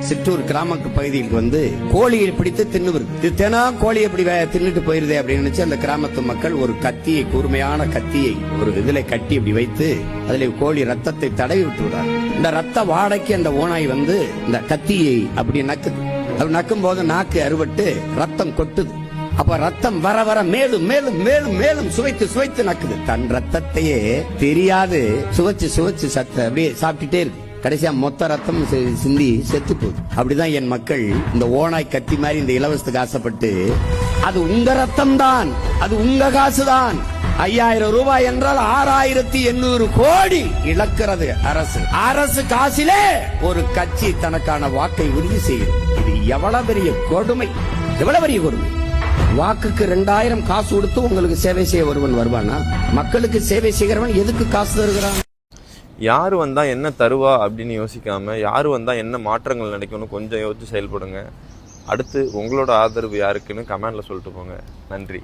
சிற்றூர் கிராம பகுதிக்கு வந்து கோழியை பிடித்து தின்னுவது. இது தினம் கோழி எப்படி தின்னுட்டு போயிருதே அப்படின்னு நினைச்சு அந்த கிராமத்து மக்கள் ஒரு கத்தியை, கூர்மையான கத்தியை ஒரு இதில கட்டி இப்படி வைத்து அதுல கோழி ரத்தத்தை தடவி விட்டு விடுறார். இந்த ரத்த வாடைக்கு அந்த ஓநாய் வந்து இந்த கத்தியை அப்படி நக்குது. அது நக்கும் போது நாக்கு அறுபட்டு ரத்தம் கொட்டுது. அப்ப ரத்தம் வர வர மேலும் மேலும் மேலும் மேலும் சுவைத்து சுவைத்து நக்குது. தன் ரத்தத்தையே தெரியாது சுவைச்சு சுவைச்சு அப்படியே சாப்பிட்டுட்டே இருக்கு. கடைசியா மொத்த ரத்தம் சிந்தி செத்து போகுது. அப்படிதான் என் மக்கள் இந்த ஓநாய் கத்தி மாதிரி இந்த இலவசத்துக்கு ஆசைப்பட்டு, அது உங்க ரத்தம் தான், அது உங்க காசுதான், 5000 ரூபாய் என்றால் 6800 கோடி இழக்கிறது அரசு. அரசு காசிலே ஒரு கட்சி தனக்கான வாக்கை உறுதி செய்கிறது. இது எவ்வளவு பெரிய கொடுமை, எவ்வளவு பெரிய கொடுமை. வாக்குக்கு 2000 காசு கொடுத்து உங்களுக்கு சேவை செய்ய ஒருவன் வருவானா? மக்களுக்கு சேவை செய்கிறவன் எதுக்கு காசு தருகிறான்? யாரு வந்தா என்ன தருவா அப்படின்னு யோசிக்காம, யாரு வந்தா என்ன மாற்றங்கள் நினைக்கணும் கொஞ்சம் யோசிச்சு செயல்படுங்க. அடுத்து உங்களோட ஆதரவு யாருக்குன்னு கமெண்ட்ல சொல்லிட்டு போங்க. நன்றி.